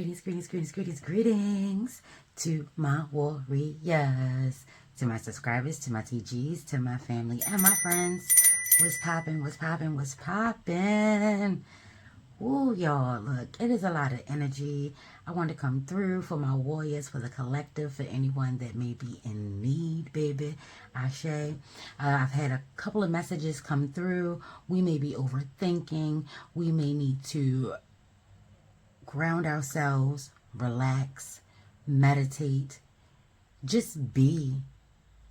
Greetings to my warriors, to my subscribers, to my TGs, to my family and my friends. What's poppin'? Ooh, y'all, look, it is a lot of energy. I want to come through for my warriors, for the collective, for anyone that may be in need, baby. Ashe. I've had a couple of messages come through. We may be overthinking. We may need to ground ourselves, relax, meditate, just be.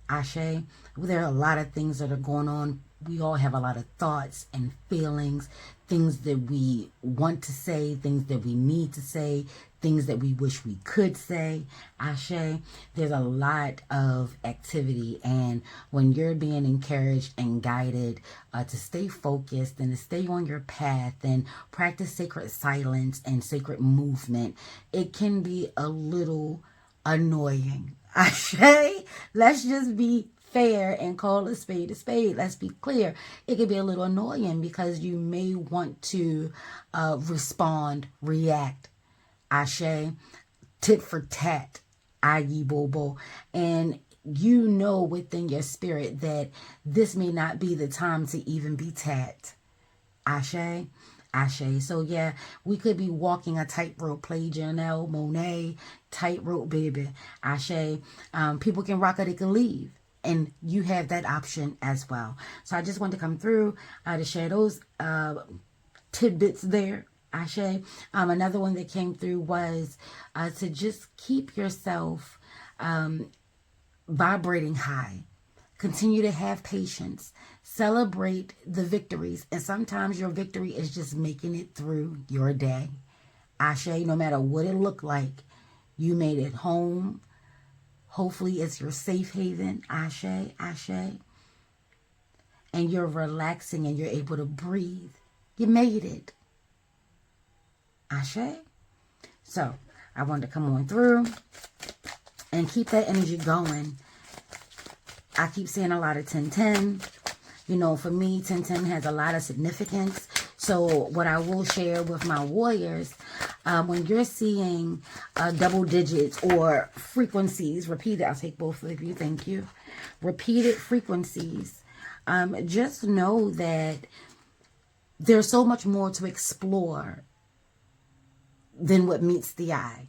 Ashe. There are a lot of things that are going on. We all have a lot of thoughts and feelings, things that we want to say, things that we need to say, things that we wish we could say. Ashe. There's a lot of activity, and when you're being encouraged and guided to stay focused and to stay on your path and practice sacred silence and sacred movement, it can be a little annoying. Ashe. Let's just be fair and call a spade a spade. Let's be clear. It can be a little annoying because you may want to respond, react. Ashe. Tit for tat. Aye, bobo. And you know within your spirit that this may not be the time to even be tat. Ashe. Ashe. So yeah, we could be walking a tightrope, play Janelle Monáe, tightrope, baby. Ashe. People can rock or they can leave, and you have that option as well. So I just wanted to come through to share those tidbits there. Ashe. Another one that came through was to just keep yourself vibrating high. Continue to have patience. Celebrate the victories. And sometimes your victory is just making it through your day. Ashe, no matter what it looked like, you made it home. Hopefully it's your safe haven. Ashe, ashe. And you're relaxing and you're able to breathe. You made it. Ashe. So I wanted to come on through and keep that energy going. I keep seeing a lot of 1010. You know, for me, 1010 has a lot of significance. So what I will share with my warriors, when you're seeing double digits or frequencies, repeated, I'll take both of you, thank you. Repeated frequencies, just know that there's so much more to explore than what meets the eye.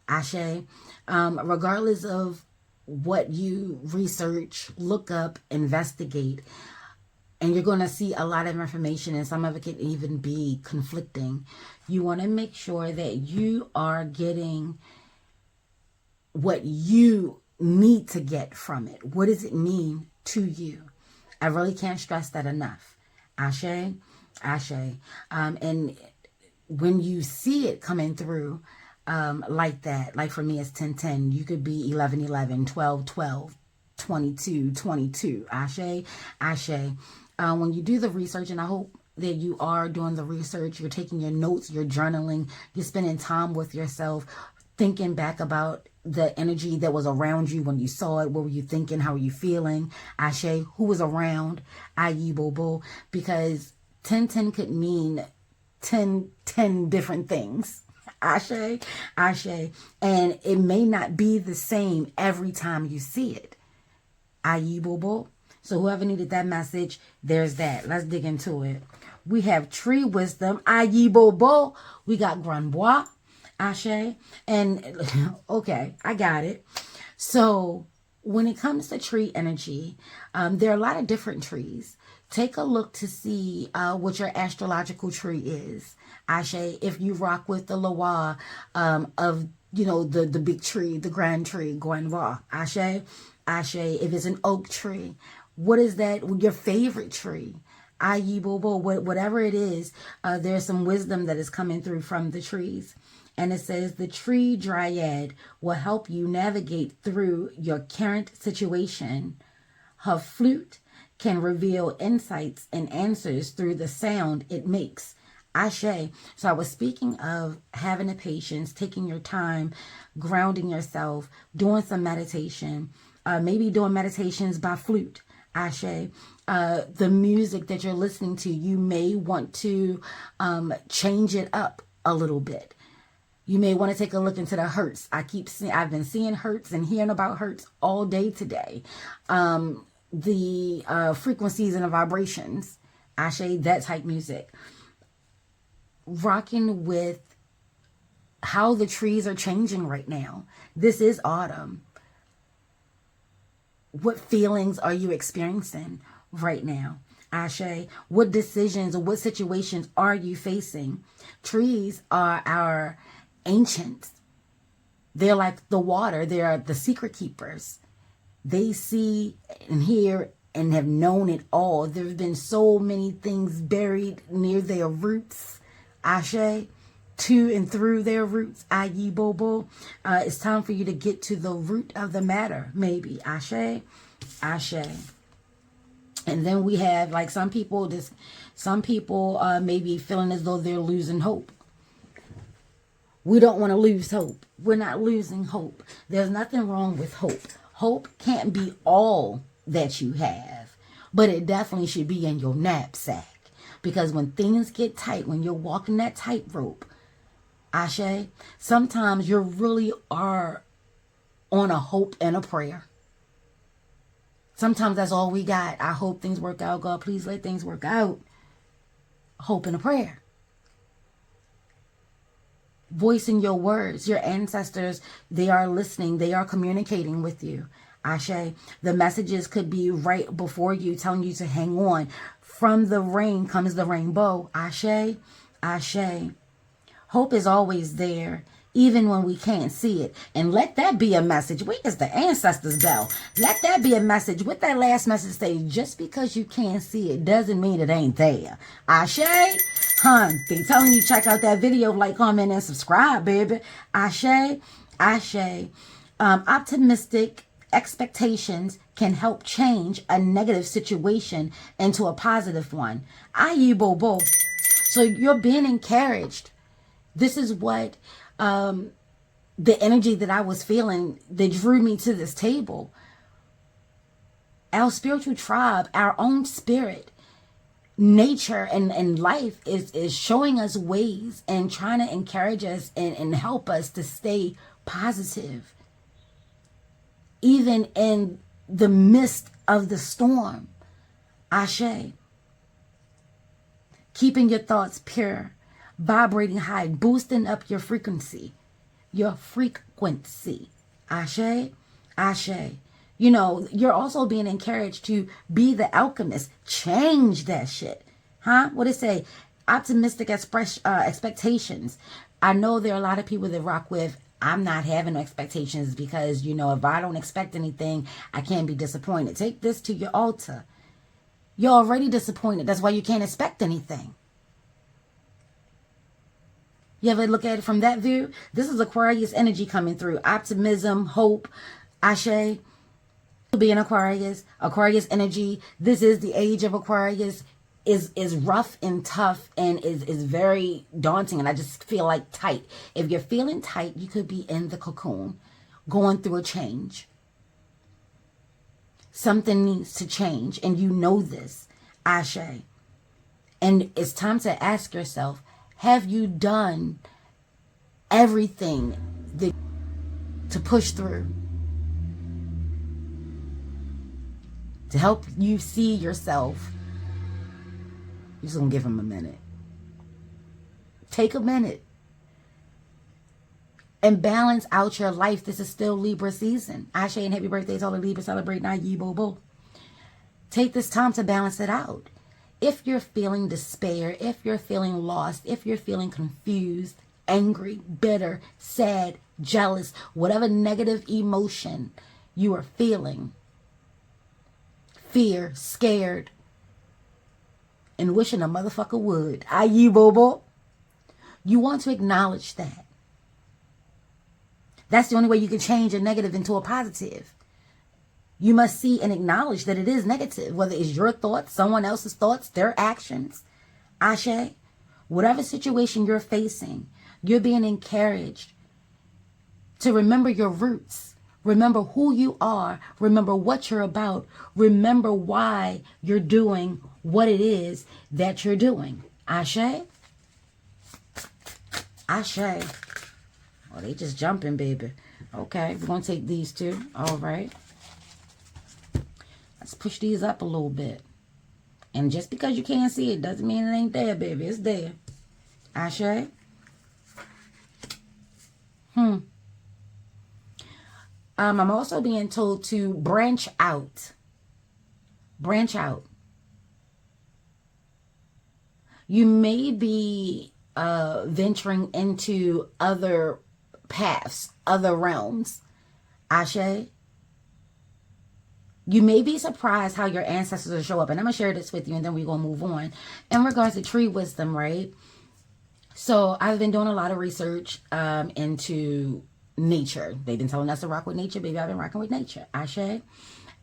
Ashe. Regardless of what you research, look up, investigate, and you're going to see a lot of information, and some of it can even be conflicting. You want to make sure that you are getting what you need to get from it. What does it mean to you? I really can't stress that enough. Ashe, ashe. And when you see it coming through like that, like for me it's 1010, you could be 1111, 1212, 2222. Ashe, ashe. When you do the research, and I hope that you are doing the research, you're taking your notes, you're journaling, you're spending time with yourself, thinking back about the energy that was around you when you saw it. What were you thinking? How were you feeling? Ashe, who was around? Aye, bobo. Because 1010 could mean 10 different things. Ashe, ashe. And it may not be the same every time you see it. Aye, bobo. So whoever needed that message, there's that. Let's dig into it. We have tree wisdom. Aye, bobo. We got granbois. Ashe. And okay, I got it. So when it comes to tree energy, there are a lot of different trees. Take a look to see what your astrological tree is. Ashe, if you rock with the Loa of, you know, the big tree, the grand tree, Granbois. Ashe, ashe. If it's an oak tree, what is that? Your favorite tree? Aye, bobo. Whatever it is, there's some wisdom that is coming through from the trees. And it says the tree dryad will help you navigate through your current situation. Her flute can reveal insights and answers through the sound it makes. Ashe. So I was speaking of having the patience, taking your time, grounding yourself, doing some meditation, maybe doing meditations by flute. Ashe. The music that you're listening to, you may want to change it up a little bit. You may want to take a look into the hurts. I've been seeing hurts and hearing about hurts all day today. The frequencies and the vibrations. Ashe, that type music. Rocking with how the trees are changing right now. This is autumn. What feelings are you experiencing right now? Ashe, what decisions or what situations are you facing? Trees are our ancients. They're like the water. They are the secret keepers. They see and hear and have known it all. There have been so many things buried near their roots. Ashe, to and through their roots. Ayi Bobo. It's time for you to get to the root of the matter, maybe. Ashe, Ashe. And then we have like some people maybe feeling as though they're losing hope. We don't want to lose hope. We're not losing hope. There's nothing wrong with hope. Hope can't be all that you have, but it definitely should be in your knapsack. Because when things get tight, when you're walking that tightrope, Ashe, sometimes you really are on a hope and a prayer. Sometimes that's all we got. I hope things work out. God, please let things work out. Hope and a prayer. Voicing your words. Your ancestors, they are listening. They are communicating with you. Ashe. The messages could be right before you, telling you to hang on. From the rain comes the rainbow. Ashe. Ashe. Hope is always there, even when we can't see it. And let that be a message. Where's the ancestors' bell? Let that be a message. With that last message say, just because you can't see it doesn't mean it ain't there. Ashe. They telling you check out that video, like, comment, and subscribe, baby. Ashe. Ashe. Optimistic expectations can help change a negative situation into a positive one. Ayi Bobo. So you're being encouraged. This is what the energy that I was feeling that drew me to this table. Our spiritual tribe, our own spirit, nature and life is showing us ways and trying to encourage us and help us to stay positive. Even in the midst of the storm. Ashe. Keeping your thoughts pure, vibrating high, boosting up your frequency. Your frequency. Ashe. Ashe. You know, you're also being encouraged to be the alchemist. Change that shit. What it say? Optimistic expectations. I know there are a lot of people that rock with, I'm not having expectations because, you know, if I don't expect anything, I can't be disappointed. Take this to your altar. You're already disappointed. That's why you can't expect anything. You ever look at it from that view? This is Aquarius energy coming through. Optimism, hope, Ashe. Be an Aquarius energy. This is the age of Aquarius. Is rough and tough and is very daunting, and I just feel like tight. If you're feeling tight, you could be in the cocoon, going through a change. Something needs to change, and you know this, Ashe. And it's time to ask yourself, have you done everything to push through? To help you see yourself. You're just going to give him a minute. Take a minute. And balance out your life. This is still Libra season. Ashe and happy birthday to all the Libra celebrating. Ayi Bobo. Take this time to balance it out. If you're feeling despair, if you're feeling lost, if you're feeling confused, angry, bitter, sad, jealous, whatever negative emotion you are feeling, fear, scared, and wishing a motherfucker would. Ayi Bobo. You want to acknowledge that. That's the only way you can change a negative into a positive. You must see and acknowledge that it is negative. Whether it's your thoughts, someone else's thoughts, their actions. Ashe. Whatever situation you're facing, you're being encouraged to remember your roots. Remember who you are. Remember what you're about. Remember why you're doing what it is that you're doing. Ashe. Ashe. Oh, they just jumping, baby. Okay, we're going to take these two. All right. Let's push these up a little bit. And just because you can't see it doesn't mean it ain't there, baby. It's there. Ashe. I'm also being told to branch out. Branch out. You may be venturing into other paths, other realms. Ashe. You may be surprised how your ancestors will show up. And I'm going to share this with you and then we're going to move on. In regards to tree wisdom, right? So I've been doing a lot of research into nature. They've been telling us to rock with nature. Baby, I've been rocking with nature. Ashe.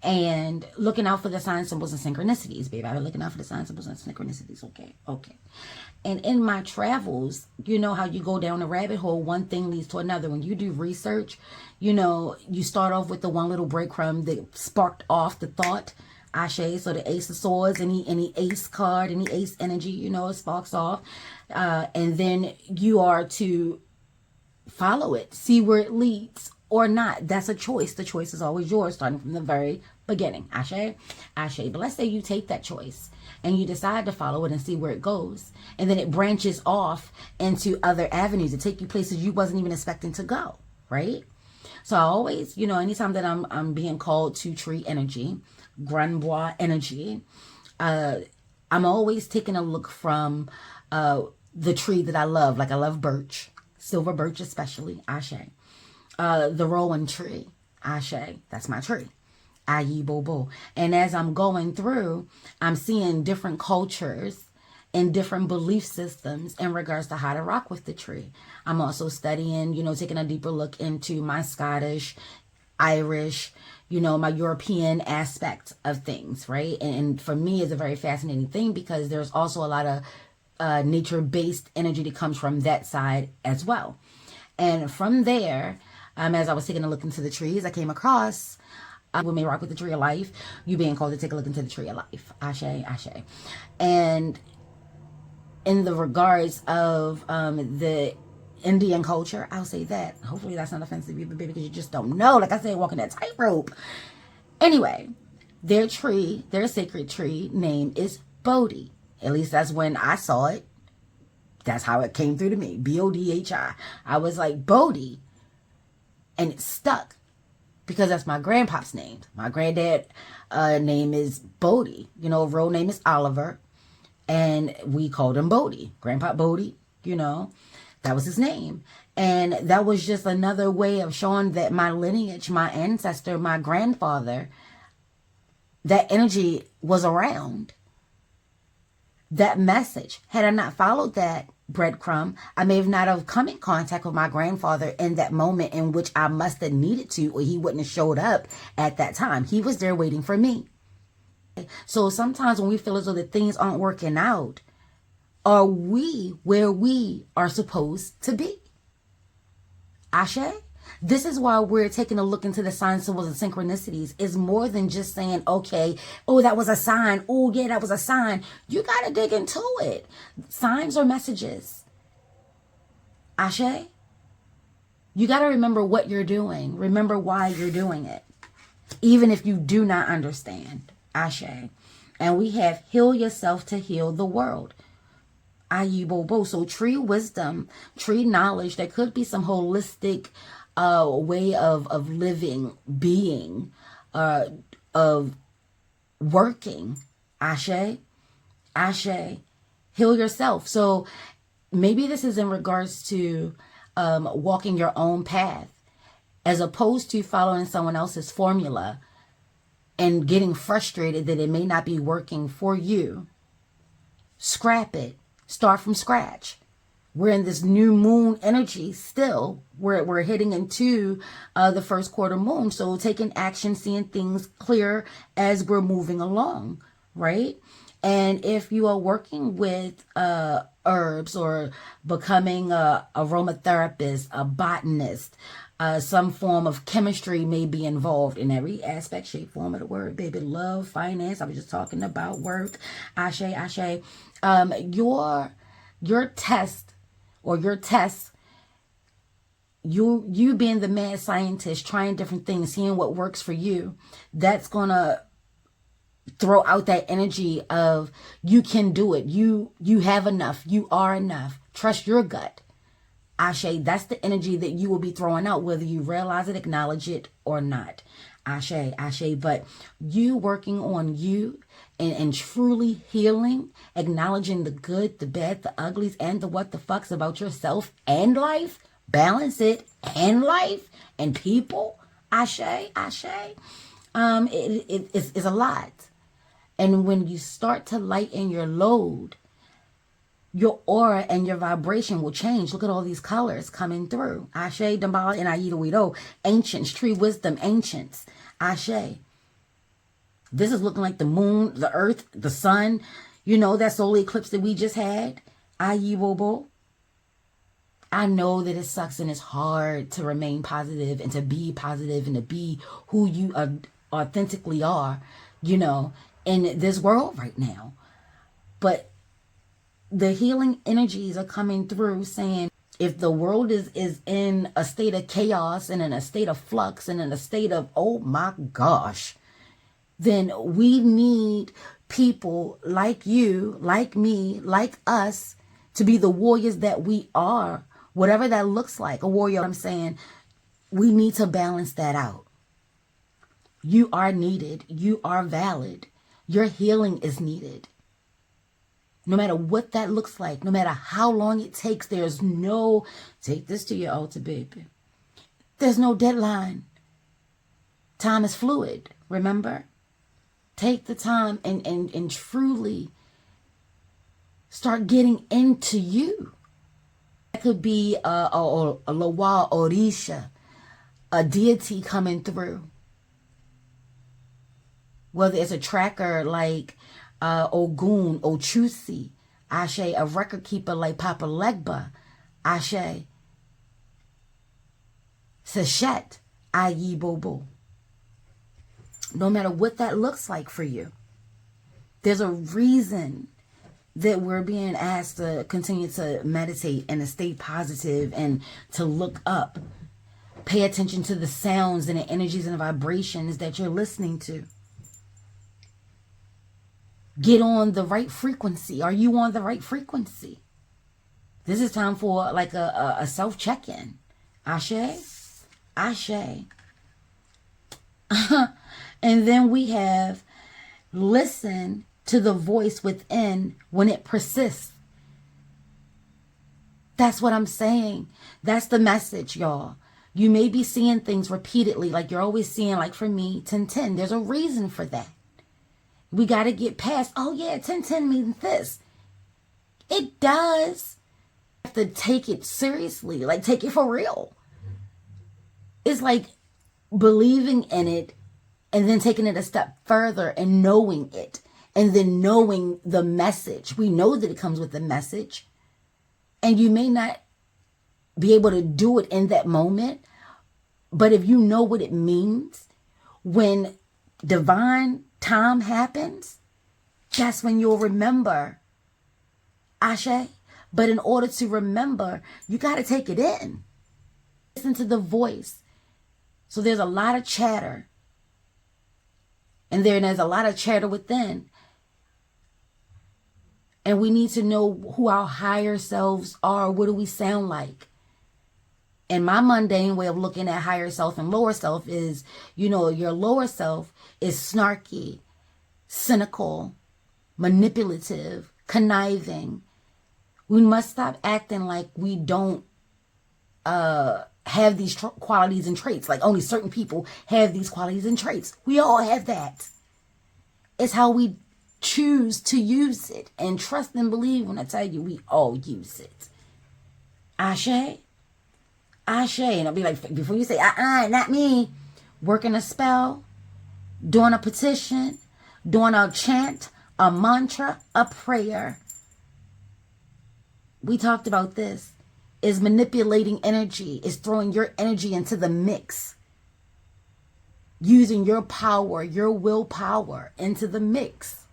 And looking out for the signs, symbols, and synchronicities. Baby, I've been looking out for the signs, symbols, and synchronicities. Okay. Okay. And in my travels, you know how you go down a rabbit hole, one thing leads to another. When you do research, you know, you start off with the one little breadcrumb that sparked off the thought. Ashe. So the Ace of Swords, any Ace card, any Ace energy, you know, it sparks off. And then you are to follow it, see where it leads or not. That's a choice. The choice is always yours, starting from the very beginning. Ashe. Ashe. But let's say you take that choice and you decide to follow it and see where it goes. And then it branches off into other avenues to take you places you wasn't even expecting to go. Right? So I always, you know, anytime that I'm being called to tree energy, Grand Bois energy, I'm always taking a look from the tree that I love. Like I love birch, silver birch especially. Ashe. The rowan tree. Ashe. That's my tree. Ayi Bobo. And as I'm going through, I'm seeing different cultures and different belief systems in regards to how to rock with the tree. I'm also studying, you know, taking a deeper look into my Scottish, Irish, you know, my European aspect of things, right? And for me, it's a very fascinating thing because there's also a lot of nature-based energy that comes from that side as well. And from there, as I was taking a look into the trees, I came across we may rock with the tree of life. You being called to take a look into the tree of life. Ashe, ashe. And in the regards of the Indian culture, I'll say that. Hopefully that's not offensive, baby, because you just don't know. Like I said, walking that tightrope. Anyway, their tree, their sacred tree name is Bodhi. At least that's when I saw it. That's how it came through to me. Bodhi. I was like, Bodhi. And it stuck. Because that's my grandpa's name. My granddad name is Bodhi. You know, real name is Oliver. And we called him Bodhi. Grandpa Bodhi, you know. That was his name. And that was just another way of showing that my lineage, my ancestor, my grandfather, that energy was around. That message. Had I not followed that breadcrumb, I may have not have come in contact with my grandfather in that moment in which I must have needed to, or he wouldn't have showed up at that time. He was there waiting for me. So sometimes when we feel as though that things aren't working out, are we where we are supposed to be? Ashe? This is why we're taking a look into the signs, symbols, and synchronicities. It's more than just saying, okay, oh, that was a sign. Oh, yeah, that was a sign. You got to dig into it. Signs are messages. Ashe? You got to remember what you're doing. Remember why you're doing it. Even if you do not understand. Ashe. And we have heal yourself to heal the world. Ayi Bobo. So tree wisdom, tree knowledge, there could be some holistic way of living, being, of working. Ashe, ashe, heal yourself. So maybe this is in regards to walking your own path as opposed to following someone else's formula and getting frustrated that it may not be working for you. Scrap it. Start from scratch. We're in this new moon energy still. We're hitting into the first quarter moon. So taking action, seeing things clear as we're moving along, right? And if you are working with herbs or becoming a aromatherapist, a botanist, some form of chemistry may be involved in every aspect, shape, form of the word, baby. Love, finance. I was just talking about work. Ashe, ashe. Your test or your tests, you being the mad scientist, trying different things, seeing what works for you, that's going to throw out that energy of you can do it. You have enough. You are enough. Trust your gut. Ashe, that's the energy that you will be throwing out, whether you realize it, acknowledge it, or not. Ashe, ashe. But you working on you and truly healing, acknowledging the good, the bad, the uglies, and the what the fucks about yourself and life. Balance it and life and people. Ashe, ashe. It's a lot. And when you start to lighten your load, your aura and your vibration will change. Look at all these colors coming through. Ashe, Dambala, and Aida Wido. Ancients, tree wisdom, ancients. Ashe. This is looking like the moon, the earth, the sun. You know, that solar eclipse that we just had. Ayi Wobo. I know that it sucks and it's hard to remain positive and to be positive and to be who you authentically are, you know, in this world right now. But the healing energies are coming through saying if the world is in a state of chaos and in a state of flux and in a state of, oh my gosh, then we need people like you, like me, like us to be the warriors that we are, whatever that looks like. A warrior, I'm saying, we need to balance that out. You are needed. You are valid. Your healing is needed. No matter what that looks like, no matter how long it takes, there's no, take this to your altar, baby. There's no deadline. Time is fluid, remember? Take the time and truly start getting into you. That could be a Lawa Orisha, a deity coming through. Whether it's a tracker like Ogun, Ochusi, Ashe, a record keeper like Papa Legba, Ashe, Sachet, Ayi Bobo. No matter what that looks like for you, there's a reason that we're being asked to continue to meditate and to stay positive and to look up. Pay attention to the sounds and the energies and the vibrations that you're listening to. Get on the right frequency. Are you on the right frequency? This is time for like a self-check-in. Ashe? Ashe. And then we have listen to the voice within when it persists. That's what I'm saying. That's the message, y'all. You may be seeing things repeatedly, like you're always seeing, like for me, 1010. There's a reason for that. We got to get past, oh yeah, 1010 means this. It does. You have to take it seriously, like take it for real. It's like believing in it and then taking it a step further and knowing it. And then knowing the message. We know that it comes with the message. And you may not be able to do it in that moment. But if you know what it means, when divine time happens, that's when you'll remember. Ashe. But in order to remember, you got to take it in. Listen to the voice. So there's a lot of chatter. And there's a lot of chatter within. And we need to know who our higher selves are. What do we sound like? And my mundane way of looking at higher self and lower self is, you know, your lower self is snarky, cynical, manipulative, conniving. We must stop acting like we don't have these qualities and traits. Like only certain people have these qualities and traits. We all have that. It's how we choose to use it. And trust and believe when I tell you we all use it. Ashe? Ashe. And I'll be like, before you say, not me. Working a spell, doing a petition, doing a chant, a mantra, a prayer. We talked about this. Is manipulating energy. Is throwing your energy into the mix. Using your power, your willpower into the mix.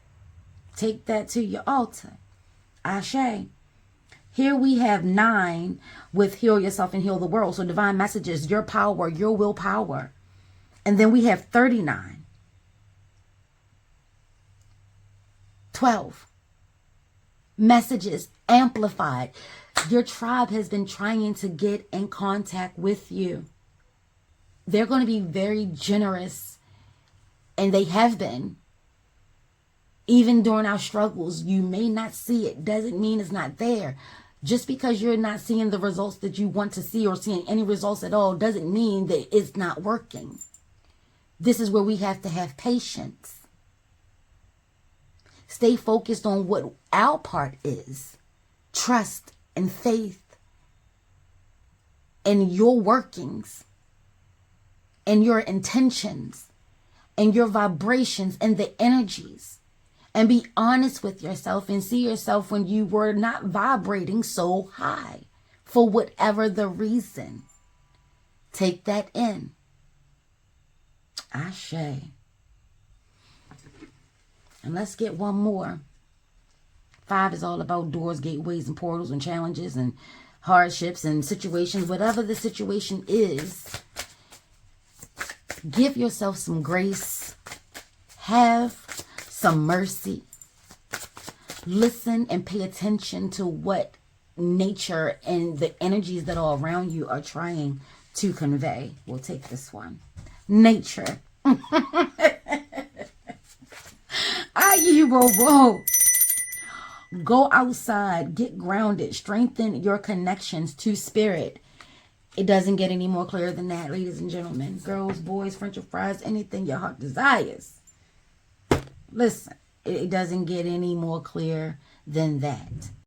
Take that to your altar. Ashe. Here we have 9 with heal yourself and heal the world. So divine messages, your power, your willpower. And then we have 39. 12. Messages amplified. Your tribe has been trying to get in contact with you. They're going to be very generous, and they have been. Even during our struggles, you may not see it. Doesn't mean it's not there. Just because you're not seeing the results that you want to see or seeing any results at all doesn't mean that it's not working. This is where we have to have patience. Stay focused on what our part is. Trust and faith in your workings and your intentions and your vibrations and the energies. And be honest with yourself and see yourself when you were not vibrating so high for whatever the reason. Take that in. Ashe. And let's get one more. 5 is all about doors, gateways, and portals and challenges and hardships and situations. Whatever the situation is, give yourself some grace. Have some mercy. Listen and pay attention to what nature and the energies that are around you are trying to convey. We'll take this one. Nature. Go outside, get grounded, strengthen your connections to spirit. It doesn't get any more clear than that, ladies and gentlemen. Girls, boys, French fries, anything your heart desires. Listen, it doesn't get any more clear than that.